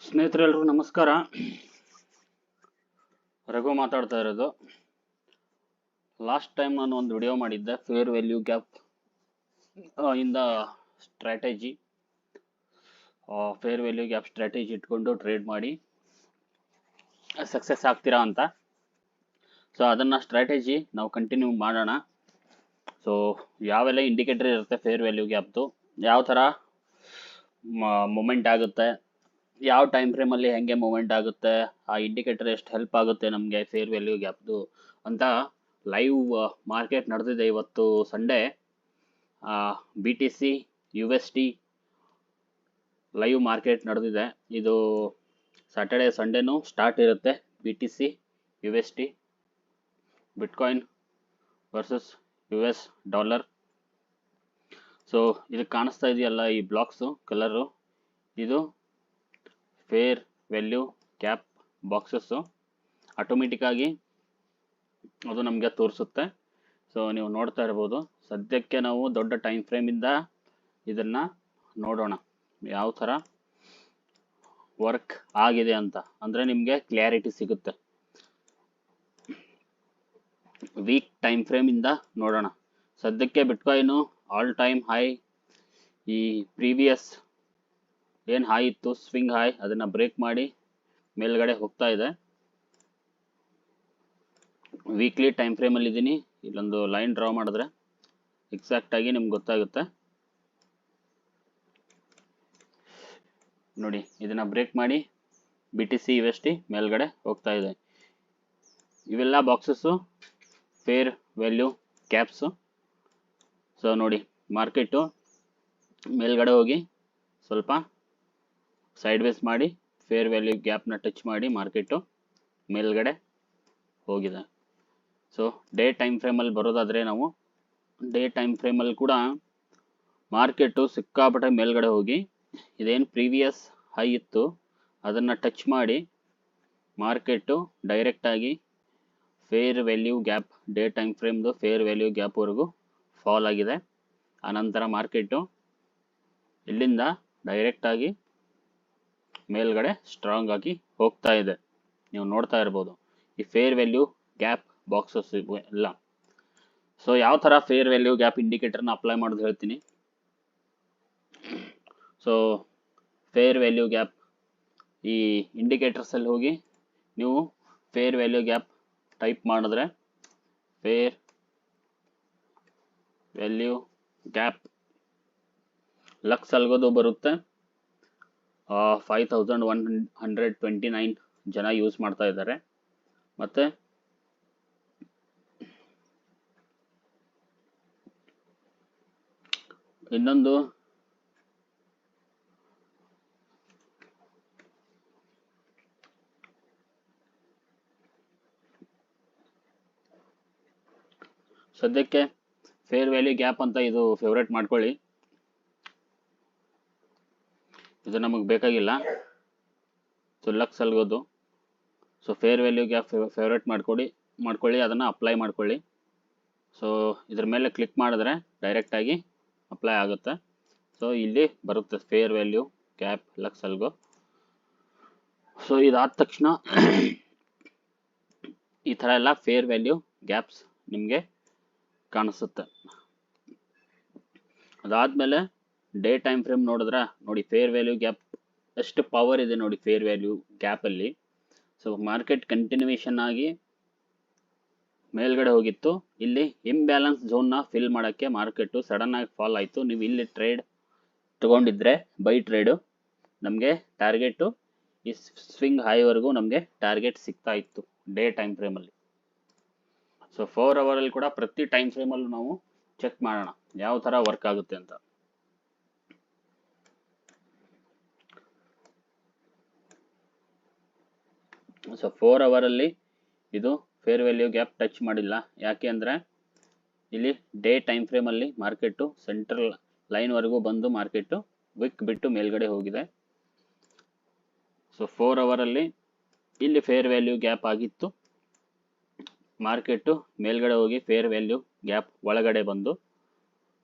ಸ್ನೇಹಿತರೆಲ್ಲರೂ ನಮಸ್ಕಾರ. ರಘು ಮಾತಾಡ್ತಾ ಇರೋದು. ಲಾಸ್ಟ್ ಟೈಮ್ ನಾನು ಒಂದು ವಿಡಿಯೋ ಮಾಡಿದ್ದೆ, ಫೇರ್ ವ್ಯಾಲ್ಯೂ ಗ್ಯಾಪ್ ಇಂದ strategy. Fair value gap strategy ಇಟ್ಕೊಂಡು ಟ್ರೇಡ್ ಮಾಡಿ ಸಕ್ಸಸ್ ಆಗ್ತೀರಾ ಅಂತ. ಸೊ ಅದನ್ನು ಸ್ಟ್ರಾಟಜಿ ನಾವು ಕಂಟಿನ್ಯೂ ಮಾಡೋಣ. ಸೊ ಯಾವೆಲ್ಲ ಇಂಡಿಕೇಟರ್ ಇರುತ್ತೆ ಫೇರ್ ವ್ಯಾಲ್ಯೂ ಗ್ಯಾಪ್ದು, ಯಾವ ಥರ ಮೂಮೆಂಟ್ ಆಗುತ್ತೆ, ಯಾವ ಟೈಮ್ ಫ್ರೇಮಲ್ಲಿ ಹೆಂಗೆ ಮೂಮೆಂಟ್ ಆಗುತ್ತೆ, ಆ ಇಂಡಿಕೇಟರ್ ಎಷ್ಟು ಹೆಲ್ಪ್ ಆಗುತ್ತೆ ನಮಗೆ ಫೇರ್ ವ್ಯಾಲ್ಯೂ ಗ್ಯಾಪ್ದು ಅಂತ ಲೈವ್ ಮಾರ್ಕೆಟ್ ನಡೆದಿದೆ. ಇವತ್ತು Sunday BTC USD live market ನಡೆದಿದೆ. ಇದು ಸ್ಯಾಟರ್ಡೆ ಸಂಡೇನೂ ಸ್ಟಾರ್ಟ್ ಇರುತ್ತೆ. BTC USD bitcoin versus US dollar. So ಇದು ಕಾಣಿಸ್ತಾ ಇದೆಯಲ್ಲ ಈ ಬ್ಲಾಕ್ಸು ಕಲರು, ಇದು ಫೇರ್ ವ್ಯಾಲ್ಯೂ ಗ್ಯಾಪ್ ಬಾಕ್ಸಸ್ಸು. ಆಟೋಮೆಟಿಕ್ಕಾಗಿ ಅದು ನಮಗೆ ತೋರಿಸುತ್ತೆ. ಸೊ ನೀವು ನೋಡ್ತಾ ಇರ್ಬೋದು. ಸದ್ಯಕ್ಕೆ ನಾವು ದೊಡ್ಡ ಟೈಮ್ ಫ್ರೇಮಿಂದ ಇದನ್ನು ನೋಡೋಣ ಯಾವ ಥರ ವರ್ಕ್ ಆಗಿದೆ ಅಂತ, ಅಂದರೆ ನಿಮಗೆ ಕ್ಲಿಯಾರಿಟಿ ಸಿಗುತ್ತೆ. ವೀಕ್ ಟೈಮ್ ಫ್ರೇಮಿಂದ ನೋಡೋಣ. ಸದ್ಯಕ್ಕೆ ಬಿಟ್ಕಾಯಿನು ಆಲ್ ಟೈಮ್ ಹೈ, ಈ ಪ್ರೀವಿಯಸ್ ಏನು ಹೈ ಇತ್ತು ಸ್ವಿಂಗ್ ಹೈ, ಅದನ್ನು ಬ್ರೇಕ್ ಮಾಡಿ ಮೇಲ್ಗಡೆ ಹೋಗ್ತಾ ಇದೆ. ವೀಕ್ಲಿ ಟೈಮ್ ಫ್ರೇಮಲ್ಲಿ ಇದ್ದೀನಿ. ಇಲ್ಲೊಂದು ಲೈನ್ ಡ್ರಾ ಮಾಡಿದ್ರೆ ಎಕ್ಸಾಕ್ಟಾಗಿ ನಿಮ್ಗೆ ಗೊತ್ತಾಗುತ್ತೆ ನೋಡಿ. ಇದನ್ನು ಬ್ರೇಕ್ ಮಾಡಿ BTC USD ಮೇಲ್ಗಡೆ ಹೋಗ್ತಾ ಇದೆ. ಇವೆಲ್ಲ boxes fair value gaps. So ನೋಡಿ, ಮಾರ್ಕೆಟು ಮೇಲ್ಗಡೆ ಹೋಗಿ ಸ್ವಲ್ಪ ಸೈಡ್ ವೇಸ್ ಮಾಡಿ ಫೇರ್ ವ್ಯಾಲ್ಯೂ ಗ್ಯಾಪ್ನ ಟಚ್ ಮಾಡಿ ಮಾರ್ಕೆಟು ಮೇಲ್ಗಡೆ ಹೋಗಿದೆ. ಸೊ ಡೇ ಟೈಮ್ ಫ್ರೇಮಲ್ಲಿ ಬರೋದಾದರೆ ನಾವು ಡೇ ಟೈಮ್ ಫ್ರೇಮಲ್ಲಿ ಕೂಡ ಮಾರ್ಕೆಟು ಸಿಕ್ಕಾಪಟ್ಟೆ ಮೇಲ್ಗಡೆ ಹೋಗಿ ಇದೇನು ಪ್ರೀವಿಯಸ್ ಹೈ ಇತ್ತು ಅದನ್ನು ಟಚ್ ಮಾಡಿ ಮಾರ್ಕೆಟು ಡೈರೆಕ್ಟಾಗಿ fair value gap, day time ಫ್ರೇಮ್ದು ಫೇರ್ ವ್ಯಾಲ್ಯೂ ಗ್ಯಾಪ್ವರೆಗೂ ಫಾಲ್ ಆಗಿದೆ. ಆನಂತರ ಮಾರ್ಕೆಟು ಇಲ್ಲಿಂದ ಡೈರೆಕ್ಟಾಗಿ ಮೇಲ್ಗಡೆ ಸ್ಟ್ರಾಂಗ್ ಆಗಿ ಹೋಗ್ತಾ ಇದೆ. ನೀವು ನೋಡ್ತಾ ಇರ್ಬೋದು ಈ ಫೇರ್ ವ್ಯಾಲ್ಯೂ ಗ್ಯಾಪ್ ಬಾಕ್ಸಸ್ ಎಲ್ಲ. ಸೊ ಯಾವ ಥರ ಫೇರ್ ವ್ಯಾಲ್ಯೂ ಗ್ಯಾಪ್ ಇಂಡಿಕೇಟರ್ನ ಅಪ್ಲೈ ಮಾಡೋದು ಹೇಳ್ತೀನಿ. ಸೊ ಫೇರ್ ವ್ಯಾಲ್ಯೂ ಗ್ಯಾಪ್ ಈ ಇಂಡಿಕೇಟರ್ಸಲ್ಲಿ ಹೋಗಿ ನೀವು ಫೇರ್ ವ್ಯಾಲ್ಯೂ ಗ್ಯಾಪ್ ಟೈಪ್ ಮಾಡಿದ್ರೆ ಫೇರ್ ವ್ಯಾಲ್ಯೂ ಗ್ಯಾಪ್ ಲಕ್ಸ್ ಅಲ್ಗೋದು ಬರುತ್ತೆ. 5129 ಜನ ಯೂಸ್ ಮಾಡ್ತಾ ಇದ್ದಾರೆ. ಮತ್ತು ಇನ್ನೊಂದು ಸದ್ಯಕ್ಕೆ ಫೇರ್ ವ್ಯಾಲ್ಯೂ ಗ್ಯಾಪ್ ಅಂತ ಇದು ಫೇವ್ರೇಟ್ ಮಾಡ್ಕೊಳ್ಳಿ, ಇದು ನಮಗೆ ಬೇಕಾಗಿಲ್ಲ. ಸೊ ಲಕ್ಸ್ ಅಲ್ಗೋದು. So fair value gap favourite ಮಾಡ್ಕೊಳ್ಳಿ, ಅದನ್ನು ಅಪ್ಲೈ ಮಾಡ್ಕೊಳ್ಳಿ. ಸೊ ಇದ್ರ ಮೇಲೆ ಕ್ಲಿಕ್ ಮಾಡಿದ್ರೆ ಡೈರೆಕ್ಟಾಗಿ ಅಪ್ಲೈ ಆಗುತ್ತೆ. ಸೊ ಇಲ್ಲಿ ಬರುತ್ತೆ fair value gap LuxAlgo. So ಇದಾದ ತಕ್ಷಣ ಈ ಥರ ಎಲ್ಲ ಫೇರ್ ವ್ಯಾಲ್ಯೂ ಗ್ಯಾಪ್ಸ್ ನಿಮಗೆ ಕಾಣಿಸುತ್ತೆ. ಅದಾದಮೇಲೆ ಡೇ ಟೈಮ್ ಫ್ರೇಮ್ ನೋಡಿದ್ರೆ ನೋಡಿ ಫೇರ್ ವ್ಯಾಲ್ಯೂ ಗ್ಯಾಪ್ ಎಷ್ಟು ಪವರ್ ಇದೆ ನೋಡಿ ಫೇರ್ ವ್ಯಾಲ್ಯೂ ಗ್ಯಾಪಲ್ಲಿ. ಸೊ ಮಾರ್ಕೆಟ್ ಕಂಟಿನ್ಯೂಯೇಷನ್ ಆಗಿ ಮೇಲ್ಗಡೆ ಹೋಗಿತ್ತು. ಇಲ್ಲಿ ಇಂಬ್ಯಾಲೆನ್ಸ್ ಝೋನ್ನ ಫಿಲ್ ಮಾಡೋಕ್ಕೆ ಮಾರ್ಕೆಟು ಸಡನ್ ಆಗಿ ಫಾಲ್ ಆಯಿತು. ನೀವು ಇಲ್ಲಿ ಟ್ರೇಡ್ ತಗೊಂಡಿದ್ರೆ ಬೈ ಟ್ರೇಡು ನಮಗೆ ಟಾರ್ಗೆಟು ಈ ಸ್ವಿಂಗ್ ಹೈವರೆಗೂ ನಮಗೆ ಟಾರ್ಗೆಟ್ ಸಿಗ್ತಾ ಇತ್ತು ಡೇ ಟೈಮ್ ಫ್ರೇಮಲ್ಲಿ. ಸೊ 4 ಅವರಲ್ಲಿ ಕೂಡ ಪ್ರತಿ ಟೈಮ್ ಫ್ರೇಮಲ್ಲೂ ನಾವು ಚೆಕ್ ಮಾಡೋಣ ಯಾವ ಥರ ವರ್ಕ್ ಆಗುತ್ತೆ ಅಂತ. ಸೊ 4 ಅವರಲ್ಲಿ ಇದು ಫೇರ್ ವ್ಯಾಲ್ಯೂ ಗ್ಯಾಪ್ ಟಚ್ ಮಾಡಿಲ್ಲ. ಯಾಕೆ ಅಂದರೆ ಇಲ್ಲಿ ಡೇ ಟೈಮ್ ಫ್ರೇಮಲ್ಲಿ ಮಾರ್ಕೆಟು ಸೆಂಟ್ರಲ್ ಲೈನ್ವರೆಗೂ ಬಂದು ಮಾರ್ಕೆಟು ವಿಕ್ ಬಿಟ್ಟು ಮೇಲ್ಗಡೆ ಹೋಗಿದೆ. ಸೊ 4 ಅವರಲ್ಲಿ ಇಲ್ಲಿ ಫೇರ್ ವ್ಯಾಲ್ಯೂ ಗ್ಯಾಪ್ ಆಗಿತ್ತು. ಮಾರ್ಕೆಟು ಮೇಲ್ಗಡೆ ಹೋಗಿ ಫೇರ್ ವ್ಯಾಲ್ಯೂ ಗ್ಯಾಪ್ ಒಳಗಡೆ ಬಂದು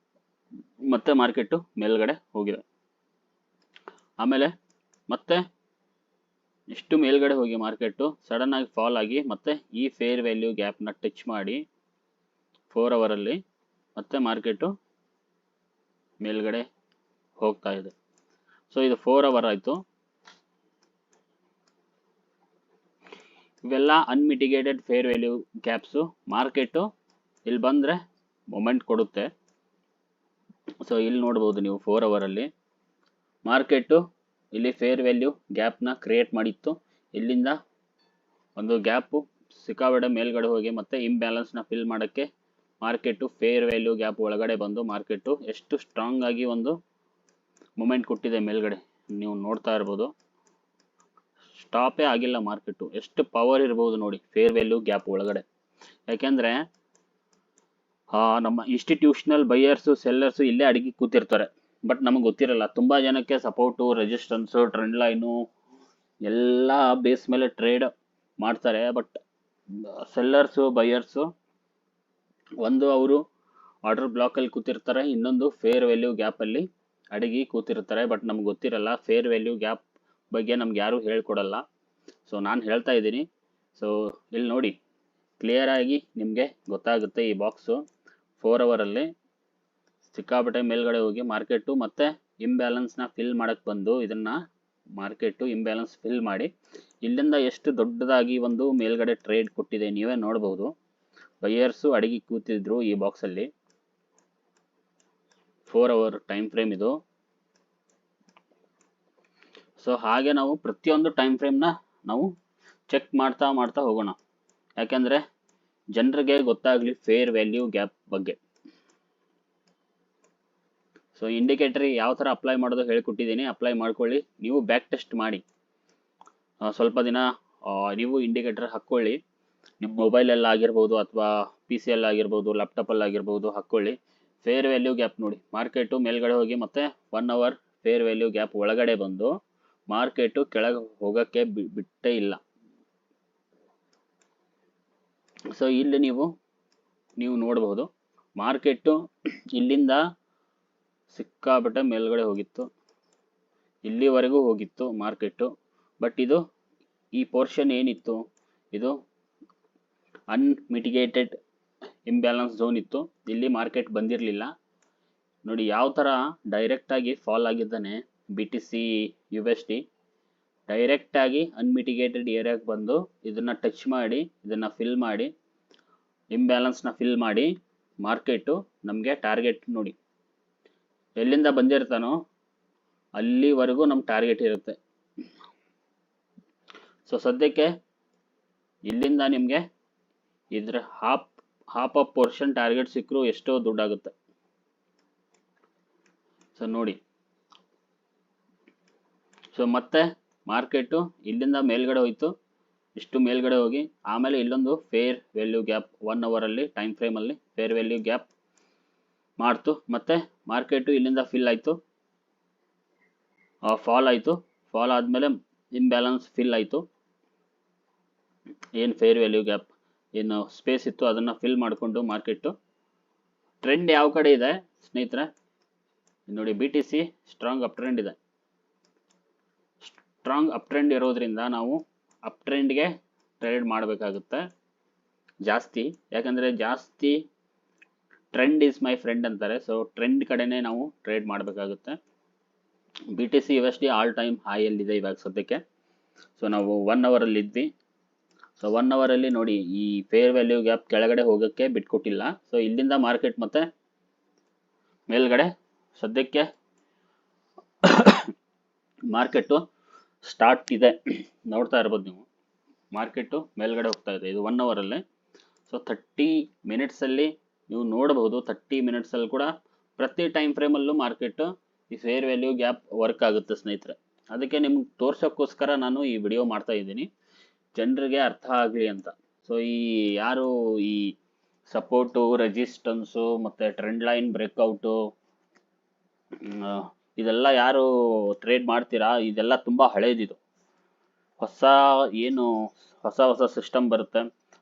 ಮತ್ತೆ ಮಾರ್ಕೆಟು ಮೇಲ್ಗಡೆ ಹೋಗಿದೆ. ಆಮೇಲೆ ಮತ್ತೆ ಇಷ್ಟು ಮೇಲ್ಗಡೆ ಹೋಗಿ ಮಾರ್ಕೆಟು ಸಡನ್ ಆಗಿ ಫಾಲ್ ಆಗಿ ಮತ್ತೆ ಈ ಫೇರ್ ವ್ಯಾಲ್ಯೂ ಗ್ಯಾಪ್ನ ಟಚ್ ಮಾಡಿ 4 ಅವರಲ್ಲಿ ಮತ್ತೆ ಮಾರ್ಕೆಟು ಮೇಲ್ಗಡೆ ಹೋಗ್ತಾ ಇದೆ. ಸೊ ಇದು 4 ಅವರ್ ಆಯಿತು. ಇವೆಲ್ಲ ಅನ್ಮಿಟಿಗೇಟೆಡ್ ಫೇರ್ ವ್ಯಾಲ್ಯೂ ಗ್ಯಾಪ್ಸು. ಮಾರ್ಕೆಟು ಇಲ್ಲಿ ಬಂದರೆ ಮೊಮೆಂಟ್ ಕೊಡುತ್ತೆ. ಸೊ ಇಲ್ಲಿ ನೋಡ್ಬೋದು ನೀವು 4 ಅವರಲ್ಲಿ ಮಾರ್ಕೆಟು ಇಲ್ಲಿ ಫೇರ್ ವ್ಯಾಲ್ಯೂ ಗ್ಯಾಪ್ನ ಕ್ರಿಯೇಟ್ ಮಾಡಿತ್ತು. ಇಲ್ಲಿಂದ ಒಂದು ಗ್ಯಾಪು ಸಿಕ್ಕಾಬಡೆ ಮೇಲ್ಗಡೆ ಹೋಗಿ ಮತ್ತೆ ಇಂಬ್ಯಾಲೆನ್ಸ್ನ ಫಿಲ್ ಮಾಡೋಕ್ಕೆ ಮಾರ್ಕೆಟು ಫೇರ್ ವ್ಯಾಲ್ಯೂ ಗ್ಯಾಪ್ ಒಳಗಡೆ ಬಂದು ಮಾರ್ಕೆಟು ಎಷ್ಟು ಸ್ಟ್ರಾಂಗ್ ಆಗಿ ಒಂದು ಮೂಮೆಂಟ್ ಕೊಟ್ಟಿದೆ ಮೇಲ್ಗಡೆ ನೀವು ನೋಡ್ತಾ ಇರ್ಬೋದು. ಸ್ಟಾಪೇ ಆಗಿಲ್ಲ ಮಾರ್ಕೆಟು. ಎಷ್ಟು ಪವರ್ ಇರ್ಬೋದು ನೋಡಿ ಫೇರ್ ವ್ಯಾಲ್ಯೂ ಗ್ಯಾಪ್ ಒಳಗಡೆ. ಯಾಕೆಂದರೆ ನಮ್ಮ ಇನ್ಸ್ಟಿಟ್ಯೂಷನಲ್ ಬೈಯರ್ಸು ಸೆಲ್ಲರ್ಸು ಇಲ್ಲೇ ಅಡಗಿ ಕೂತಿರ್ತಾರೆ. ಬಟ್ ನಮಗೆ ಗೊತ್ತಿರಲ್ಲ. ತುಂಬ ಜನಕ್ಕೆ ಸಪೋರ್ಟು, ರೆಸಿಸ್ಟೆನ್ಸು, ಟ್ರೆಂಡ್ ಲೈನು ಎಲ್ಲ ಬೇಸ್ ಮೇಲೆ ಟ್ರೇಡ್ ಮಾಡ್ತಾರೆ. ಬಟ್ ಸೆಲ್ಲರ್ಸು ಬೈಯರ್ಸು ಒಂದು ಅವರು ಆರ್ಡರ್ ಬ್ಲಾಕಲ್ಲಿ ಕೂತಿರ್ತಾರೆ, ಇನ್ನೊಂದು ಫೇರ್ ವ್ಯಾಲ್ಯೂ ಗ್ಯಾಪಲ್ಲಿ ಅಡಗಿ ಕೂತಿರ್ತಾರೆ. ಬಟ್ ನಮ್ಗೆ ಗೊತ್ತಿರಲ್ಲ. ಫೇರ್ ವ್ಯಾಲ್ಯೂ ಗ್ಯಾಪ್ ಬಗ್ಗೆ ನಮ್ಗೆ ಯಾರೂ ಹೇಳ್ಕೊಡಲ್ಲ. ಸೊ ನಾನು ಹೇಳ್ತಾ ಇದ್ದೀನಿ. ಸೊ ಇಲ್ಲಿ ನೋಡಿ ಕ್ಲಿಯರಾಗಿ ನಿಮಗೆ ಗೊತ್ತಾಗುತ್ತೆ. ಈ ಬಾಕ್ಸು 4 ಅವರಲ್ಲಿ ಸಿಕ್ಕಾಪಟ್ಟೆ ಮೇಲ್ಗಡೆ ಹೋಗಿ ಮಾರ್ಕೆಟು ಮತ್ತೆ ಇಂಬ್ಯಾಲೆನ್ಸ್ನ ಫಿಲ್ ಮಾಡೋಕ್ಕೆ ಬಂದು ಇದನ್ನು ಮಾರ್ಕೆಟು ಇಂಬ್ಯಾಲೆನ್ಸ್ ಫಿಲ್ ಮಾಡಿ ಇಲ್ಲಿಂದ ಎಷ್ಟು ದೊಡ್ಡದಾಗಿ ಒಂದು ಮೇಲ್ಗಡೆ ಟ್ರೇಡ್ ಕೊಟ್ಟಿದೆ ನೀವೇ ನೋಡ್ಬೋದು. ಬೈಯರ್ಸು ಅಡಗಿ ಕೂತಿದ್ರು ಈ ಬಾಕ್ಸಲ್ಲಿ. 4 ಅವರ್ ಟೈಮ್ ಫ್ರೇಮ್ ಇದು. ಸೊ ಹಾಗೆ ನಾವು ಪ್ರತಿಯೊಂದು ಟೈಮ್ ಫ್ರೇಮ್ನ ನಾವು ಚೆಕ್ ಮಾಡ್ತಾ ಹೋಗೋಣ. ಯಾಕೆಂದರೆ ಜನರಿಗೆ ಗೊತ್ತಾಗಲಿ ಫೇರ್ ವ್ಯಾಲ್ಯೂ ಗ್ಯಾಪ್ ಬಗ್ಗೆ. ಸೊ ಇಂಡಿಕೇಟರ್ ಯಾವ ಥರ ಅಪ್ಲೈ ಮಾಡೋದು ಹೇಳ್ಕೊಟ್ಟಿದ್ದೀನಿ. ಅಪ್ಲೈ ಮಾಡ್ಕೊಳ್ಳಿ. ನೀವು ಬ್ಯಾಕ್ ಟೆಸ್ಟ್ ಮಾಡಿ. ಸ್ವಲ್ಪ ದಿನ ನೀವು ಇಂಡಿಕೇಟರ್ ಹಾಕ್ಕೊಳ್ಳಿ. ನಿಮ್ಮ ಮೊಬೈಲಲ್ಲಿ ಆಗಿರ್ಬೋದು ಅಥವಾ PC ಅಲ್ಲಿ ಆಗಿರ್ಬೋದು, ಲ್ಯಾಪ್ಟಾಪಲ್ಲಿ ಆಗಿರ್ಬೋದು ಹಾಕ್ಕೊಳ್ಳಿ. ಫೇರ್ ವ್ಯಾಲ್ಯೂ ಗ್ಯಾಪ್ ನೋಡಿ ಮಾರ್ಕೆಟು ಮೇಲ್ಗಡೆ ಹೋಗಿ ಮತ್ತೆ 1 ಅವರ್ ಫೇರ್ ವ್ಯಾಲ್ಯೂ ಗ್ಯಾಪ್ ಒಳಗಡೆ ಬಂದು ಮಾರ್ಕೆಟು ಕೆಳಗೆ ಹೋಗೋಕ್ಕೆ ಬಿಟ್ಟೇ ಇಲ್ಲ. ಸೊ ಇಲ್ಲಿ ನೀವು ನೋಡ್ಬೋದು ಮಾರ್ಕೆಟು ಇಲ್ಲಿಂದ ಸಿಕ್ಕಾಪಟ್ಟೆ ಮೇಲ್ಗಡೆ ಹೋಗಿತ್ತು, ಇಲ್ಲಿವರೆಗೂ ಹೋಗಿತ್ತು ಮಾರ್ಕೆಟು. ಬಟ್ ಇದು ಈ ಪೋರ್ಷನ್ ಏನಿತ್ತು ಇದು ಅನ್ಮಿಟಿಗೇಟೆಡ್ ಇಂಬ್ಯಾಲೆನ್ಸ್ ಝೋನ್ ಇತ್ತು. ಇಲ್ಲಿ ಮಾರ್ಕೆಟ್ ಬಂದಿರಲಿಲ್ಲ ನೋಡಿ ಯಾವ ಥರ ಡೈರೆಕ್ಟಾಗಿ ಫಾಲ್ ಆಗಿದ್ದಾನೆ. BTC USD ಡೈರೆಕ್ಟಾಗಿ ಅನ್ಮಿಟಿಗೇಟೆಡ್ ಏರಿಯಾಗೆ ಬಂದು ಇದನ್ನು ಟಚ್ ಮಾಡಿ ಇದನ್ನು ಫಿಲ್ ಮಾಡಿ ಇಂಬ್ಯಾಲೆನ್ಸ್ನ ಫಿಲ್ ಮಾಡಿ ಮಾರ್ಕೆಟು ನಮಗೆ ಟಾರ್ಗೆಟ್ ನೋಡಿ ಎಲ್ಲಿಂದ ಬಂದಿರ್ತಾನೋ ಅಲ್ಲಿವರೆಗೂ ನಮ್ಮ ಟಾರ್ಗೆಟ್ ಇರುತ್ತೆ. ಸೊ ಸದ್ಯಕ್ಕೆ ಇಲ್ಲಿಂದ ನಿಮಗೆ ಇದ್ರ ಹಾಫ್ ಆಫ್ ಪೋರ್ಷನ್ ಟಾರ್ಗೆಟ್ ಸಿಕ್ಕರೂ ಎಷ್ಟೋ ದುಡ್ಡಾಗುತ್ತೆ. ಸೊ ನೋಡಿ. ಸೊ ಮತ್ತೆ ಮಾರ್ಕೆಟು ಇಲ್ಲಿಂದ ಮೇಲ್ಗಡೆ ಹೋಯ್ತು, ಇಷ್ಟು ಮೇಲ್ಗಡೆ ಹೋಗಿ ಆಮೇಲೆ ಇಲ್ಲೊಂದು ಫೇರ್ ವ್ಯಾಲ್ಯೂ ಗ್ಯಾಪ್ 1 ಅವರಲ್ಲಿ ಟೈಮ್ ಫ್ರೇಮಲ್ಲಿ ಫೇರ್ ವ್ಯಾಲ್ಯೂ ಗ್ಯಾಪ್ ಮಾಡ್ತು. ಮತ್ತೆ ಮಾರ್ಕೆಟು ಇಲ್ಲಿಂದ ಫಿಲ್ ಆಯಿತು, ಫಾಲ್ ಆಯಿತು. ಫಾಲ್ ಆದಮೇಲೆ ಇಂಬ್ಯಾಲೆನ್ಸ್ ಫಿಲ್ ಆಯಿತು. ಏನು ಫೇರ್ ವ್ಯಾಲ್ಯೂ ಗ್ಯಾಪ್ ಏನು ಸ್ಪೇಸ್ ಇತ್ತು ಅದನ್ನು ಫಿಲ್ ಮಾಡಿಕೊಂಡು ಮಾರ್ಕೆಟು ಟ್ರೆಂಡ್ ಯಾವ ಕಡೆ ಇದೆ ಸ್ನೇಹಿತರೆ ನೋಡಿ. BTC ಸ್ಟ್ರಾಂಗ್ ಅಪ್ ಟ್ರೆಂಡ್ ಇದೆ. ಸ್ಟ್ರಾಂಗ್ ಅಪ್ ಟ್ರೆಂಡ್ ಇರೋದ್ರಿಂದ ನಾವು ಅಪ್ ಟ್ರೆಂಡ್ಗೆ ಟ್ರೇಡ್ ಮಾಡಬೇಕಾಗುತ್ತೆ ಜಾಸ್ತಿ. ಯಾಕಂದರೆ ಜಾಸ್ತಿ ಟ್ರೆಂಡ್ ಈಸ್ ಮೈ ಫ್ರೆಂಡ್ ಅಂತಾರೆ. ಸೊ ಟ್ರೆಂಡ್ ಕಡೆನೇ ನಾವು ಟ್ರೇಡ್ ಮಾಡಬೇಕಾಗುತ್ತೆ. BTC USD ಆಲ್ ಟೈಮ್ ಹೈಯಲ್ಲಿದೆ ಇವಾಗ ಸದ್ಯಕ್ಕೆ. ಸೊ ನಾವು 1 ಅವರಲ್ಲಿ ಇದ್ವಿ. ಸೊ 1 ಅವರಲ್ಲಿ ನೋಡಿ ಈ ಫೇರ್ ವ್ಯಾಲ್ಯೂ ಗ್ಯಾಪ್ ಕೆಳಗಡೆ ಹೋಗೋಕ್ಕೆ ಬಿಟ್ಕೊಟ್ಟಿಲ್ಲ. ಸೊ ಇಲ್ಲಿಂದ ಮಾರ್ಕೆಟ್ ಮತ್ತೆ ಮೇಲ್ಗಡೆ ಸದ್ಯಕ್ಕೆ ಮಾರ್ಕೆಟು ಸ್ಟಾರ್ಟ್ ಇದೆ ನೋಡ್ತಾ ಇರ್ಬೋದು ನೀವು. ಮಾರ್ಕೆಟು ಮೇಲ್ಗಡೆ ಹೋಗ್ತಾ ಇದೆ. ಇದು 1 ಅವರಲ್ಲಿ. ಸೊ 30 ಮಿನಿಟ್ಸಲ್ಲಿ ನೀವು ನೋಡಬಹುದು. 30 ಮಿನಿಟ್ಸಲ್ಲಿ ಕೂಡ ಪ್ರತಿ ಟೈಮ್ ಫ್ರೇಮಲ್ಲೂ ಮಾರ್ಕೆಟು ಈ ಫೇರ್ ವ್ಯಾಲ್ಯೂ ಗ್ಯಾಪ್ ವರ್ಕ್ ಆಗುತ್ತೆ ಸ್ನೇಹಿತರೆ. ಅದಕ್ಕೆ ನಿಮ್ಗೆ ತೋರ್ಸೋಕ್ಕೋಸ್ಕರ ನಾನು ಈ ವಿಡಿಯೋ ಮಾಡ್ತಾ ಇದ್ದೀನಿ, ಜನರಿಗೆ ಅರ್ಥ ಆಗಲಿ ಅಂತ. ಸೊ ಯಾರು ಈ ಸಪೋರ್ಟು, ರೆಸಿಸ್ಟೆನ್ಸು ಮತ್ತು ಟ್ರೆಂಡ್ ಲೈನ್ ಬ್ರೇಕ್ಔಟು ಇದೆಲ್ಲ ಯಾರು ಟ್ರೇಡ್ ಮಾಡ್ತೀರಾ ಇದೆಲ್ಲ ತುಂಬ ಹಳೇದಿದು. ಹೊಸ ಸಿಸ್ಟಮ್ ಬರುತ್ತೆ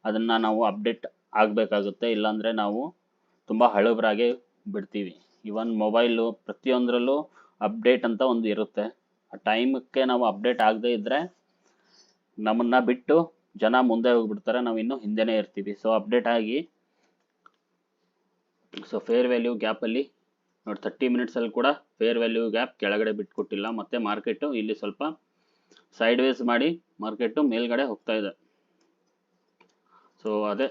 ಅದನ್ನು ನಾವು ಅಪ್ಡೇಟ್ ಆಗಬೇಕಾಗುತ್ತೆ. ಇಲ್ಲಾಂದರೆ ನಾವು ತುಂಬ ಹಳಬರಾಗೆ ಬಿಡ್ತೀವಿ. ಇವನ್ ಮೊಬೈಲು ಪ್ರತಿಯೊಂದರಲ್ಲೂ ಅಪ್ಡೇಟ್ ಅಂತ ಒಂದು ಇರುತ್ತೆ. ಆ ಟೈಮಕ್ಕೆ ನಾವು ಅಪ್ಡೇಟ್ ಆಗದೇ ಇದ್ದರೆ ನಮ್ಮನ್ನ ಬಿಟ್ಟು ಜನ ಮುಂದೆ ಹೋಗ್ಬಿಡ್ತಾರೆ, ನಾವು ಇನ್ನೂ ಹಿಂದೆನೇ ಇರ್ತೀವಿ. ಸೊ ಅಪ್ಡೇಟ್ ಆಗಿ ಸೊ ಫೇರ್ ವ್ಯಾಲ್ಯೂ ಗ್ಯಾಪಲ್ಲಿ ನೋಡಿ 30 ಮಿನಿಟ್ಸಲ್ಲಿ ಕೂಡ ಫೇರ್ ವ್ಯಾಲ್ಯೂ ಗ್ಯಾಪ್ ಕೆಳಗಡೆ ಬಿಟ್ಕೊಟ್ಟಿಲ್ಲ. ಮತ್ತೆ ಮಾರ್ಕೆಟು ಇಲ್ಲಿ ಸ್ವಲ್ಪ ಸೈಡ್ ವೇಸ್ ಮಾಡಿ ಮಾರ್ಕೆಟು ಮೇಲ್ಗಡೆ ಹೋಗ್ತಾ ಇದೆ. ಸೊ ಅದೇ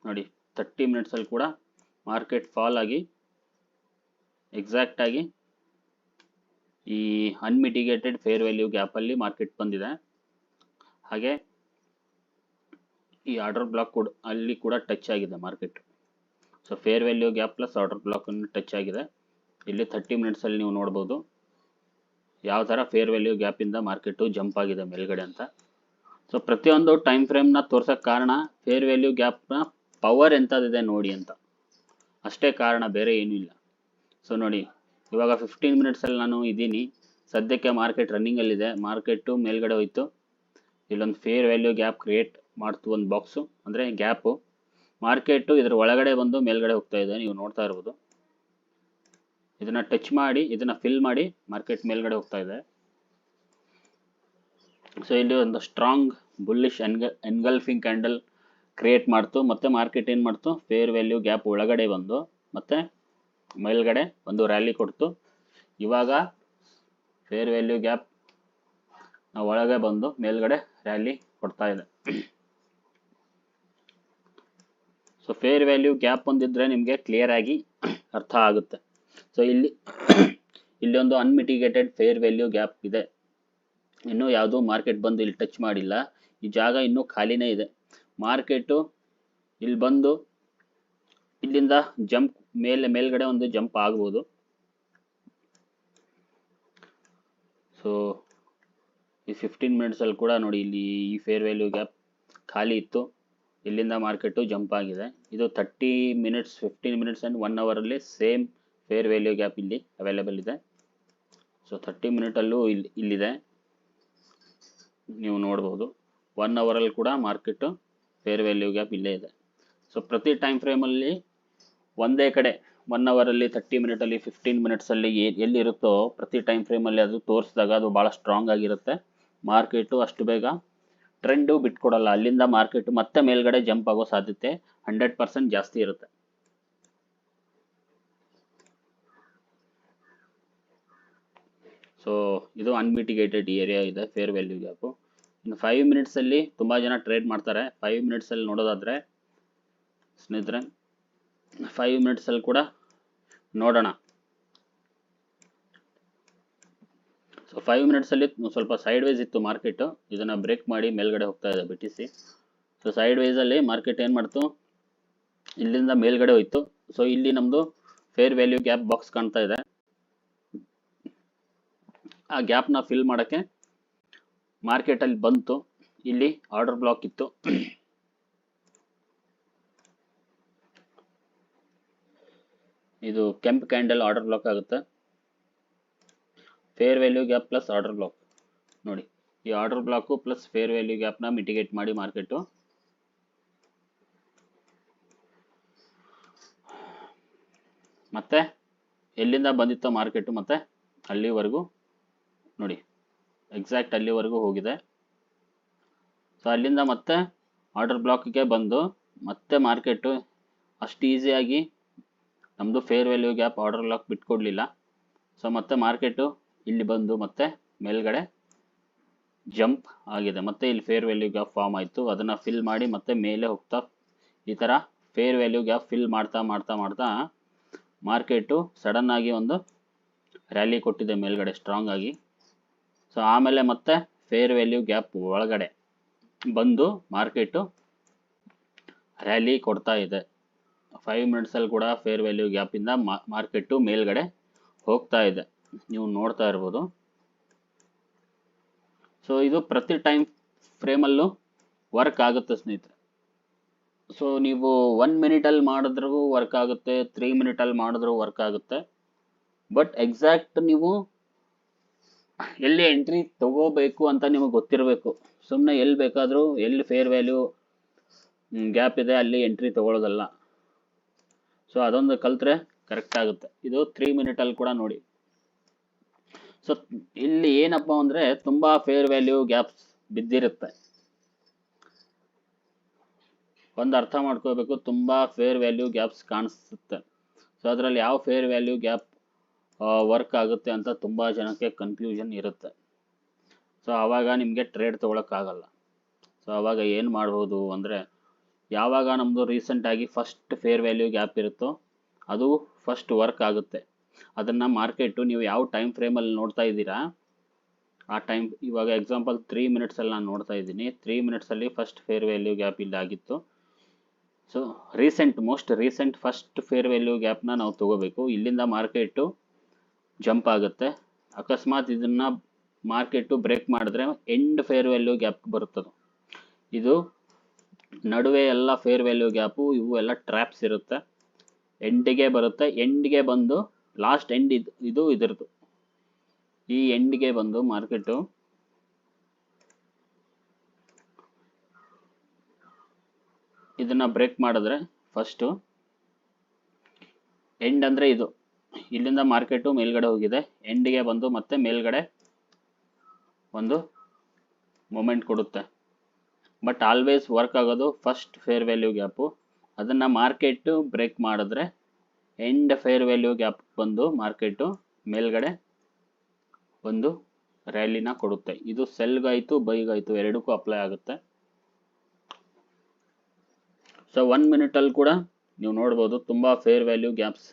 ನೋಡಿ 30 ಮಿನಿಟ್ಸಲ್ಲಿ ಕೂಡ ಮಾರ್ಕೆಟ್ ಫಾಲ್ ಆಗಿ ಎಕ್ಸಾಕ್ಟ್ ಆಗಿ ಈ ಅನ್ಮಿಟಿಗೇಟೆಡ್ ಫೇರ್ ವ್ಯಾಲ್ಯೂ ಗ್ಯಾಪಲ್ಲಿ ಮಾರ್ಕೆಟ್ ಬಂದಿದೆ. ಹಾಗೆ ಈ ಆರ್ಡರ್ ಬ್ಲಾಕ್ ಕೂಡ ಅಲ್ಲಿ ಕೂಡ ಟಚ್ ಆಗಿದೆ market. So fair value gap plus order block ಅನ್ನು ಟಚ್ ಆಗಿದೆ. ಇಲ್ಲಿ 30 ಮಿನಿಟ್ಸಲ್ಲಿ ನೀವು ನೋಡ್ಬೋದು ಯಾವ ಥರ ಫೇರ್ ವ್ಯಾಲ್ಯೂ ಗ್ಯಾಪಿಂದ ಮಾರ್ಕೆಟು ಜಂಪ್ ಆಗಿದೆ ಮೇಲ್ಗಡೆ ಅಂತ. ಸೊ ಪ್ರತಿಯೊಂದು ಟೈಮ್ ಫ್ರೇಮ್ನ ತೋರ್ಸೋಕ್ಕೆ ಕಾರಣ ಫೇರ್ ವ್ಯಾಲ್ಯೂ ಗ್ಯಾಪ್ನ ಪವರ್ ಎಂಥದಿದೆ ನೋಡಿ ಅಂತ, ಅಷ್ಟೇ ಕಾರಣ, ಬೇರೆ ಏನೂ ಇಲ್ಲ. ಸೊ ನೋಡಿ ಇವಾಗ 15 ಮಿನಿಟ್ಸಲ್ಲಿ ನಾನು ಇದ್ದೀನಿ, ಸದ್ಯಕ್ಕೆ ಮಾರ್ಕೆಟ್ ರನ್ನಿಂಗಲ್ಲಿದೆ. ಮಾರ್ಕೆಟು ಮೇಲ್ಗಡೆ ಹೋಯ್ತು, ಇಲ್ಲೊಂದು ಫೇರ್ ವ್ಯಾಲ್ಯೂ ಗ್ಯಾಪ್ ಕ್ರಿಯೇಟ್ ಮಾಡ್ತು, ಒಂದು ಬಾಕ್ಸು ಅಂದರೆ ಗ್ಯಾಪು. ಮಾರ್ಕೆಟು ಇದರ ಒಳಗಡೆ ಬಂದು ಮೇಲ್ಗಡೆ ಹೋಗ್ತಾ ಇದೆ, ನೀವು ನೋಡ್ತಾ ಇರ್ಬೋದು. ಇದನ್ನು ಟಚ್ ಮಾಡಿ ಇದನ್ನು ಫಿಲ್ ಮಾಡಿ ಮಾರ್ಕೆಟ್ ಮೇಲ್ಗಡೆ ಹೋಗ್ತಾ ಇದೆ. ಸೊ ಇಲ್ಲಿ ಒಂದು strong bullish engulfing candle create ಮಾಡ್ತು. ಮತ್ತೆ ಮಾರ್ಕೆಟ್ ಏನು ಮಾಡ್ತು, ಫೇರ್ ವ್ಯಾಲ್ಯೂ ಗ್ಯಾಪ್ ಒಳಗಡೆ ಬಂದು ಮತ್ತೆ ಮೇಲ್ಗಡೆ ಒಂದು ರ್ಯಾಲಿ ಕೊಡ್ತು. ಇವಾಗ ಫೇರ್ ವ್ಯಾಲ್ಯೂ ಗ್ಯಾಪ್ ಒಳಗೆ ಬಂದು ಮೇಲ್ಗಡೆ ರ್ಯಾಲಿ ಕೊಡ್ತಾ ಇದೆ. ಸೊ ಫೇರ್ ವ್ಯಾಲ್ಯೂ ಗ್ಯಾಪ್ ಒಂದಿದ್ರೆ ನಿಮಗೆ ಕ್ಲಿಯರ್ ಆಗಿ ಅರ್ಥ ಆಗುತ್ತೆ. ಸೊ ಇಲ್ಲಿ ಒಂದು ಅನ್ಮಿಟಿಗೇಟೆಡ್ ಫೇರ್ ವ್ಯಾಲ್ಯೂ ಗ್ಯಾಪ್ ಇದೆ, ಇನ್ನೂ ಯಾವುದೂ ಮಾರ್ಕೆಟ್ ಬಂದು ಇಲ್ಲಿ ಟಚ್ ಮಾಡಿಲ್ಲ. ಈ ಜಾಗ ಇನ್ನೂ ಖಾಲಿನೇ ಇದೆ. ಮಾರ್ಕೆಟು ಇಲ್ಲಿ ಬಂದು ಇಲ್ಲಿಂದ ಜಂಪ್ ಮೇಲ್ಗಡೆ ಒಂದು ಜಂಪ್ ಆಗ್ಬೋದು. ಸೊ ಈ 15 ಮಿನಿಟ್ಸಲ್ಲಿ ಕೂಡ ನೋಡಿ ಇಲ್ಲಿ ಈ ಫೇರ್ ವ್ಯಾಲ್ಯೂ ಗ್ಯಾಪ್ ಖಾಲಿ ಇತ್ತು, ಇಲ್ಲಿಂದ ಮಾರ್ಕೆಟು ಜಂಪ್ ಆಗಿದೆ. ಇದು 30 ಮಿನಿಟ್ಸ್ 15 ಮಿನಿಟ್ಸ್ ಆ್ಯಂಡ್ 1 ಅವರಲ್ಲಿ ಸೇಮ್ ಫೇರ್ ವ್ಯಾಲ್ಯೂ ಗ್ಯಾಪ್ ಇಲ್ಲಿ ಅವೈಲೇಬಲ್ ಇದೆ. ಸೊ 30 ಮಿನಿಟಲ್ಲೂ ಇಲ್ಲಿದೆ, ನೀವು ನೋಡ್ಬೋದು. 1 ಅವರಲ್ಲಿ ಕೂಡ ಮಾರ್ಕೆಟು ಫೇರ್ ವ್ಯಾಲ್ಯೂ ಗ್ಯಾಪ್ ಇಲ್ಲೇ ಇದೆ. ಸೊ ಪ್ರತಿ ಟೈಮ್ ಫ್ರೇಮಲ್ಲಿ ಒಂದೇ ಕಡೆ 1 ಅವರಲ್ಲಿ 30 ಮಿನಿಟಲ್ಲಿ 15 ಮಿನಿಟ್ಸಲ್ಲಿ ಎಲ್ಲಿರುತ್ತೋ ಪ್ರತಿ ಟೈಮ್ ಫ್ರೇಮಲ್ಲಿ ಅದು ತೋರಿಸಿದಾಗ ಅದು ಭಾಳ ಸ್ಟ್ರಾಂಗ್ ಆಗಿರುತ್ತೆ. ಮಾರ್ಕೆಟು ಅಷ್ಟು ಬೇಗ ಟ್ರೆಂಡು ಬಿಟ್ಕೊಡಲ್ಲ, ಅಲ್ಲಿಂದ ಮಾರ್ಕೆಟು ಮತ್ತೆ ಮೇಲ್ಗಡೆ ಜಂಪ್ ಆಗೋ ಸಾಧ್ಯತೆ 100% ಜಾಸ್ತಿ ಇರುತ್ತೆ. ಸೊ ಇದು ಅನ್ಮಿಟಿಗೇಟೆಡ್ ಏರಿಯಾ ಇದೆ ಫೇರ್ ವ್ಯಾಲ್ಯೂ ಗ್ಯಾಪು. ಇನ್ನು 5 ಮಿನಿಟ್ಸಲ್ಲಿ ತುಂಬ ಜನ ಟ್ರೇಡ್ ಮಾಡ್ತಾರೆ. 5 ಮಿನಿಟ್ಸಲ್ಲಿ ನೋಡೋದಾದರೆ ಸ್ನೇಹಿತರೆ 5 ಮಿನಿಟ್ಸಲ್ಲಿ ಕೂಡ ನೋಡೋಣ. ಸೊ 5 ಮಿನಿಟ್ಸಲ್ಲಿ ಸ್ವಲ್ಪ ಸೈಡ್ ವೈಸ್ ಇತ್ತು ಮಾರ್ಕೆಟು, ಇದನ್ನು ಬ್ರೇಕ್ ಮಾಡಿ ಮೇಲ್ಗಡೆ ಹೋಗ್ತಾ ಇದೆ BTC. ಸೊ ಸೈಡ್ ವೈಸಲ್ಲಿ ಮಾರ್ಕೆಟ್ ಏನು ಮಾಡ್ತು, ಇಲ್ಲಿಂದ ಮೇಲ್ಗಡೆ ಹೋಯ್ತು. ಸೊ ಇಲ್ಲಿ ನಮ್ಮದು ಫೇರ್ ವ್ಯಾಲ್ಯೂ ಗ್ಯಾಪ್ ಬಾಕ್ಸ್ ಕಾಣ್ತಾ ಇದೆ. ಆ ಗ್ಯಾಪ್ನ ಫಿಲ್ ಮಾಡೋಕ್ಕೆ ಮಾರ್ಕೆಟಲ್ಲಿ ಬಂತು, ಇಲ್ಲಿ ಆರ್ಡರ್ ಬ್ಲಾಕ್ ಇತ್ತು. ಇದು ಕೆಂಪು ಕ್ಯಾಂಡಲ್ ಆರ್ಡರ್ ಬ್ಲಾಕ್ ಆಗುತ್ತೆ. Fair value gap plus order block ನೋಡಿ, ಈ order block plus fair value ಗ್ಯಾಪ್ನ ಮಿಟಿಗೇಟ್ ಮಾಡಿ ಮಾರ್ಕೆಟು ಮತ್ತೆ ಎಲ್ಲಿಂದ ಬಂದಿತ್ತೋ ಮಾರ್ಕೆಟು ಮತ್ತೆ ಅಲ್ಲಿವರೆಗೂ ನೋಡಿ ಎಕ್ಸಾಕ್ಟ್ ಅಲ್ಲಿವರೆಗೂ ಹೋಗಿದೆ. ಸೊ ಅಲ್ಲಿಂದ ಮತ್ತೆ ಆರ್ಡರ್ ಬ್ಲಾಕ್ಗೆ ಬಂದು ಮತ್ತೆ ಮಾರ್ಕೆಟು ಅಷ್ಟು ಈಸಿಯಾಗಿ ನಮ್ಮದು fair value gap order block ಬಿಟ್ಕೊಡ್ಲಿಲ್ಲ. ಸೊ ಮತ್ತೆ ಮಾರ್ಕೆಟು ಇಲ್ಲಿ ಬಂದು ಮತ್ತೆ ಮೇಲ್ಗಡೆ ಜಂಪ್ ಆಗಿದೆ. ಮತ್ತೆ ಇಲ್ಲಿ ಫೇರ್ ವ್ಯಾಲ್ಯೂ ಗ್ಯಾಪ್ ಫಾರ್ಮ್ ಆಯಿತು, ಅದನ್ನು ಫಿಲ್ ಮಾಡಿ ಮತ್ತೆ ಮೇಲೆ ಹೋಗ್ತಾ ಈ ಥರ ಫೇರ್ ವ್ಯಾಲ್ಯೂ ಗ್ಯಾಪ್ ಫಿಲ್ ಮಾಡ್ತಾ ಮಾಡ್ತಾ ಮಾಡ್ತಾ ಮಾರ್ಕೆಟು ಸಡನ್ ಆಗಿ ಒಂದು ರ್ಯಾಲಿ ಕೊಟ್ಟಿದೆ ಮೇಲ್ಗಡೆ ಸ್ಟ್ರಾಂಗ್ ಆಗಿ. ಸೊ ಆಮೇಲೆ ಮತ್ತೆ ಫೇರ್ ವ್ಯಾಲ್ಯೂ ಗ್ಯಾಪ್ ಒಳಗಡೆ ಬಂದು ಮಾರ್ಕೆಟು ರ್ಯಾಲಿ ಕೊಡ್ತಾ ಇದೆ. 5 ಮಿನಿಟ್ಸಲ್ಲಿ ಕೂಡ ಫೇರ್ ವ್ಯಾಲ್ಯೂ ಗ್ಯಾಪಿಂದ ಮಾರ್ಕೆಟು ಮೇಲ್ಗಡೆ ಹೋಗ್ತಾ ಇದೆ, ನೀವು ನೋಡ್ತಾ ಇರ್ಬೋದು. ಸೊ ಇದು ಪ್ರತಿ ಟೈಮ್ ಫ್ರೇಮಲ್ಲೂ ವರ್ಕ್ ಆಗುತ್ತೆ ಸ್ನೇಹಿತರೆ. ಸೊ ನೀವು 1 ಮಿನಿಟಲ್ಲಿ ಮಾಡಿದ್ರೂ ವರ್ಕ್ ಆಗುತ್ತೆ, 3 ಮಿನಿಟಲ್ಲಿ ಮಾಡಿದ್ರೂ ವರ್ಕ್ ಆಗುತ್ತೆ. ಬಟ್ ಎಕ್ಸಾಕ್ಟ್ ನೀವು ಎಲ್ಲಿ ಎಂಟ್ರಿ ತಗೋಬೇಕು ಅಂತ ನಿಮಗೆ ಗೊತ್ತಿರಬೇಕು. ಸುಮ್ಮನೆ ಎಲ್ಲಿ ಬೇಕಾದರೂ ಎಲ್ಲಿ ಫೇರ್ ವ್ಯಾಲ್ಯೂ ಗ್ಯಾಪ್ ಇದೆ ಅಲ್ಲಿ ಎಂಟ್ರಿ ತಗೊಳ್ಳೋದಲ್ಲ. ಸೊ ಅದೊಂದು ಕಲ್ತ್ರೆ ಕರೆಕ್ಟ್ ಆಗುತ್ತೆ. ಇದು 3 ಮಿನಿಟಲ್ಲಿ ಕೂಡ ನೋಡಿ. ಸೊ ಇಲ್ಲಿ ಏನಪ್ಪ ಅಂದರೆ ತುಂಬ ಫೇರ್ ವ್ಯಾಲ್ಯೂ ಗ್ಯಾಪ್ಸ್ ಬಿದ್ದಿರುತ್ತೆ. ಒಂದು ಅರ್ಥ ಮಾಡ್ಕೋಬೇಕು, ತುಂಬ ಫೇರ್ ವ್ಯಾಲ್ಯೂ ಗ್ಯಾಪ್ಸ್ ಕಾಣಿಸುತ್ತೆ. ಸೊ ಅದರಲ್ಲಿ ಯಾವ ಫೇರ್ ವ್ಯಾಲ್ಯೂ ಗ್ಯಾಪ್ ವರ್ಕ್ ಆಗುತ್ತೆ ಅಂತ ತುಂಬ ಜನಕ್ಕೆ ಕನ್ಫ್ಯೂಷನ್ ಇರುತ್ತೆ. ಸೊ ಆವಾಗ ನಿಮಗೆ ಟ್ರೇಡ್ ತೊಗೊಳಕ್ಕಾಗಲ್ಲ. ಸೊ ಆವಾಗ ಏನು ಮಾಡ್ಬೋದು ಅಂದರೆ, ಯಾವಾಗ ನಮ್ಮದು ರೀಸೆಂಟಾಗಿ ಫಸ್ಟ್ ಫೇರ್ ವ್ಯಾಲ್ಯೂ ಗ್ಯಾಪ್ ಇರುತ್ತೋ ಅದು ಫಸ್ಟ್ ವರ್ಕ್ ಆಗುತ್ತೆ. ಅದನ್ನು ಮಾರ್ಕೆಟು ನೀವು ಯಾವ ಟೈಮ್ ಫ್ರೇಮಲ್ಲಿ ನೋಡ್ತಾ ಇದ್ದೀರಾ ಆ ಟೈಮ್, ಇವಾಗ ಎಕ್ಸಾಂಪಲ್ 3 ಮಿನಿಟ್ಸಲ್ಲಿ ನಾನು ನೋಡ್ತಾ ಇದ್ದೀನಿ. 3 ಮಿನಿಟ್ಸಲ್ಲಿ ಫಸ್ಟ್ ಫೇರ್ ವ್ಯಾಲ್ಯೂ ಗ್ಯಾಪ್ ಇಲ್ಲಾಗಿತ್ತು. So most recent first fair value ಗ್ಯಾಪ್ನ ನಾವು ತಗೋಬೇಕು. ಇಲ್ಲಿಂದ ಮಾರ್ಕೆಟು ಜಂಪ್ ಆಗುತ್ತೆ. ಅಕಸ್ಮಾತ್ ಇದನ್ನು ಮಾರ್ಕೆಟು ಬ್ರೇಕ್ ಮಾಡಿದ್ರೆ ಎಂಡ್ ಫೇರ್ ವ್ಯಾಲ್ಯೂ ಗ್ಯಾಪ್ ಬರುತ್ತದೆ. ಇದು ನಡುವೆ ಎಲ್ಲ ಫೇರ್ ವ್ಯಾಲ್ಯೂ ಗ್ಯಾಪು ಇವು ಎಲ್ಲ ಟ್ರ್ಯಾಪ್ಸ್ ಇರುತ್ತೆ. ಎಂಡಿಗೆ ಬರುತ್ತೆ. ಎಂಡ್ಗೆ ಬಂದು ಲಾಸ್ಟ್ ಎಂಡ್ ಇದು ಇದರದು. ಈ ಎಂಡ್ಗೆ ಬಂದು ಮಾರ್ಕೆಟು ಇದನ್ನ ಬ್ರೇಕ್ ಮಾಡಿದ್ರೆ ಫಸ್ಟು ಎಂಡ್ ಅಂದರೆ ಇದು, ಇಲ್ಲಿಂದ ಮಾರ್ಕೆಟು ಮೇಲ್ಗಡೆ ಹೋಗಿದೆ, ಎಂಡ್ಗೆ ಬಂದು ಮತ್ತೆ ಮೇಲ್ಗಡೆ ಒಂದು ಮೂಮೆಂಟ್ ಕೊಡುತ್ತೆ. ಬಟ್ ಆಲ್ವೇಸ್ ವರ್ಕ್ ಆಗೋದು ಫಸ್ಟ್ ಫೇರ್ ವ್ಯಾಲ್ಯೂ ಗ್ಯಾಪು. ಅದನ್ನು ಮಾರ್ಕೆಟು ಬ್ರೇಕ್ ಮಾಡಿದ್ರೆ ಎಂಡ್ ಫೇರ್ ವ್ಯಾಲ್ಯೂ ಗ್ಯಾಪ್ ಬಂದು ಮಾರ್ಕೆಟು ಮೇಲ್ಗಡೆ ಒಂದು ರ್ಯಾಲಿನ ಕೊಡುತ್ತೆ. ಇದು ಸೆಲ್ಗಾಯಿತು ಬೈಗಾಯಿತು ಎರಡಕ್ಕೂ ಅಪ್ಲೈ ಆಗುತ್ತೆ. ಸೊ 1 ಮಿನಿಟಲ್ಲಿ ಕೂಡ ನೀವು ನೋಡ್ಬೋದು ತುಂಬ ಫೇರ್ ವ್ಯಾಲ್ಯೂ ಗ್ಯಾಪ್ಸ್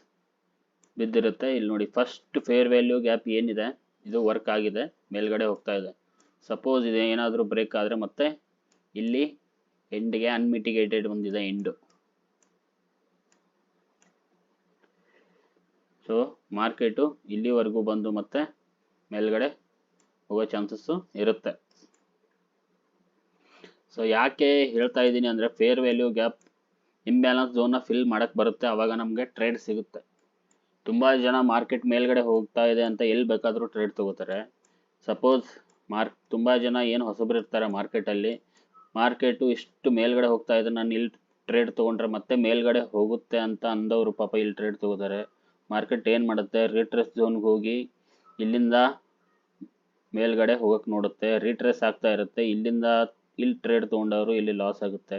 ಬಿದ್ದಿರುತ್ತೆ. ಇಲ್ಲಿ ನೋಡಿ, ಫಸ್ಟ್ ಫೇರ್ ವ್ಯಾಲ್ಯೂ ಗ್ಯಾಪ್ ಏನಿದೆ ಇದು ವರ್ಕ್ ಆಗಿದೆ, ಮೇಲ್ಗಡೆ ಹೋಗ್ತಾ ಇದೆ. ಸಪೋಸ್ ಇದು ಏನಾದರೂ ಬ್ರೇಕ್ ಆದರೆ ಮತ್ತೆ ಇಲ್ಲಿ ಎಂಡ್ಗೆ ಅನ್ಮಿಟಿಗೇಟೆಡ್ ಬಂದಿದೆ ಎಂಡು. ಸೊ ಮಾರ್ಕೆಟು ಇಲ್ಲಿವರೆಗೂ ಬಂದು ಮತ್ತೆ ಮೇಲ್ಗಡೆ ಹೋಗೋ ಚಾನ್ಸಸ್ಸು ಇರುತ್ತೆ. ಸೊ ಯಾಕೆ ಹೇಳ್ತಾ ಇದ್ದೀನಿ ಅಂದರೆ, ಫೇರ್ ವ್ಯಾಲ್ಯೂ ಗ್ಯಾಪ್ ಇಂಬ್ಯಾಲೆನ್ಸ್ ಝೋನ್ನ ಫಿಲ್ ಮಾಡೋಕ್ಕೆ ಬರುತ್ತೆ, ಆವಾಗ ನಮಗೆ ಟ್ರೇಡ್ ಸಿಗುತ್ತೆ. ತುಂಬ ಜನ ಮಾರ್ಕೆಟ್ ಮೇಲ್ಗಡೆ ಹೋಗ್ತಾ ಇದೆ ಅಂತ ಎಲ್ಲಿ ಬೇಕಾದರೂ ಟ್ರೇಡ್ ತೊಗೋತಾರೆ. ಸಪೋಸ್ ತುಂಬ ಜನ ಏನು ಹೊಸಬ್ರು ಇರ್ತಾರೆ ಮಾರ್ಕೆಟಲ್ಲಿ, ಮಾರ್ಕೆಟು ಇಷ್ಟು ಮೇಲ್ಗಡೆ ಹೋಗ್ತಾ ಇದೆ, ನಾನು ಇಲ್ಲಿ ಟ್ರೇಡ್ ತೊಗೊಂಡ್ರೆ ಮತ್ತೆ ಮೇಲ್ಗಡೆ ಹೋಗುತ್ತೆ ಅಂತ ಅಂದವರು ಪಾಪ ಇಲ್ಲಿ ಟ್ರೇಡ್ ತೊಗೋತಾರೆ. ಮಾರ್ಕೆಟ್ ಏನು ಮಾಡುತ್ತೆ, ರಿಟ್ರೇಸ್ ಝೋನ್ಗೆ ಹೋಗಿ ಇಲ್ಲಿಂದ ಮೇಲ್ಗಡೆ ಹೋಗಕ್ಕೆ ನೋಡುತ್ತೆ, ರಿಟ್ರೇಸ್ ಆಗ್ತಾ ಇರುತ್ತೆ, ಇಲ್ಲಿಂದ ಇಲ್ಲಿ ಟ್ರೇಡ್ ತೊಗೊಂಡವರು ಇಲ್ಲಿ ಲಾಸ್ ಆಗುತ್ತೆ.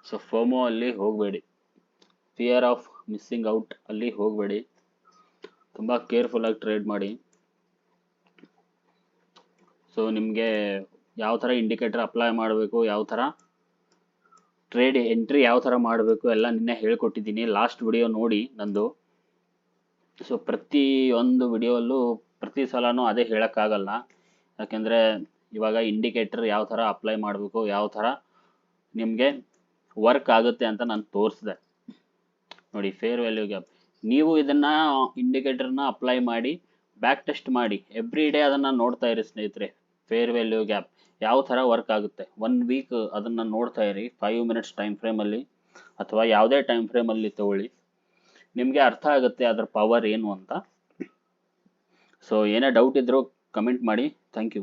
ಸೊ ಫೋಮೋ ಅಲ್ಲಿ ಹೋಗಬೇಡಿ, ಫಿಯರ್ ಆಫ್ ಮಿಸ್ಸಿಂಗ್ ಔಟ್ ಅಲ್ಲಿ ಹೋಗಬೇಡಿ, ತುಂಬ ಕೇರ್ಫುಲ್ಲಾಗಿ ಟ್ರೇಡ್ ಮಾಡಿ. ಸೊ ನಿಮಗೆ ಯಾವ ಥರ ಇಂಡಿಕೇಟರ್ ಅಪ್ಲೈ ಮಾಡಬೇಕು, ಯಾವ ಥರ ಟ್ರೇಡ್ ಎಂಟ್ರಿ ಯಾವ ಥರ ಮಾಡಬೇಕು ಎಲ್ಲ ನಿನ್ನೆ ಹೇಳ್ಕೊಟ್ಟಿದ್ದೀನಿ. ಲಾಸ್ಟ್ ವಿಡಿಯೋ ನೋಡಿ ನಂದು. ಸೊ ಪ್ರತಿ ಒಂದು ವಿಡಿಯೋಲ್ಲೂ ಪ್ರತಿ ಸಲನೂ ಅದೇ ಹೇಳೋಕ್ಕಾಗಲ್ಲ, ಯಾಕೆಂದರೆ ಇವಾಗ ಇಂಡಿಕೇಟರ್ ಯಾವ ಥರ ಅಪ್ಲೈ ಮಾಡಬೇಕು, ಯಾವ ಥರ ನಿಮಗೆ ವರ್ಕ್ ಆಗುತ್ತೆ ಅಂತ ನಾನು ತೋರಿಸಿದೆ. ನೋಡಿ, ಫೇರ್ ವ್ಯಾಲ್ಯೂ ಗ್ಯಾಪ್ ನೀವು ಇದನ್ನು ಇಂಡಿಕೇಟರ್ನ ಅಪ್ಲೈ ಮಾಡಿ ಬ್ಯಾಕ್ ಟೆಸ್ಟ್ ಮಾಡಿ, ಎವ್ರಿ ಡೇ ಅದನ್ನು ನೋಡ್ತಾ ಇರಿ ಸ್ನೇಹಿತರೆ. ಫೇರ್ ವ್ಯಾಲ್ಯೂ ಗ್ಯಾಪ್ ಯಾವ ಥರ ವರ್ಕ್ ಆಗುತ್ತೆ 1 ವೀಕ್ ಅದನ್ನು ನೋಡ್ತಾ ಇರಿ. 5 ಮಿನಿಟ್ಸ್ ಟೈಮ್ ಫ್ರೇಮಲ್ಲಿ ಅಥವಾ ಯಾವುದೇ ಟೈಮ್ ಫ್ರೇಮಲ್ಲಿ ತಗೊಳ್ಳಿ, ನಿಮಗೆ ಅರ್ಥ ಆಗುತ್ತೆ ಅದರ ಪವರ್ ಏನು ಅಂತ. ಸೊ ಏನೇ ಡೌಟ್ ಇದ್ದರೂ ಕಮೆಂಟ್ ಮಾಡಿ. Thank you.